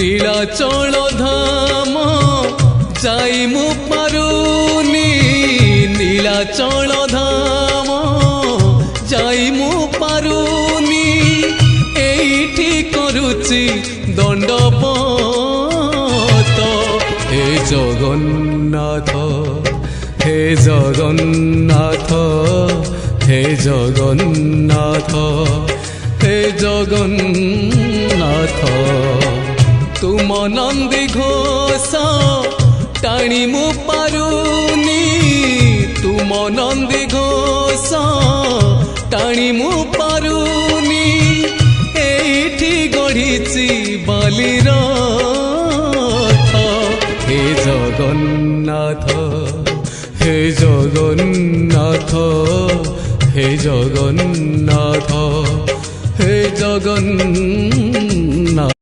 নীলাচল ধাম যাই মু পারুনি নীলাচল ধাম যাই মু পারুনি এইটি করুচি দণ্ডপত হে জগন্নাথ হে জগন্নাথ হে জগন্নাথ হে জগন্নাথ তুম নন্দী ঘোষ টাণি মু পারুনি তুম নন্দী ঘোষ টাণি মু পারুনি এইটি গড়িছি বালির হে জগন্নাথ হে জগন্নাথ হে জগন্নাথ হে জগন্নাথ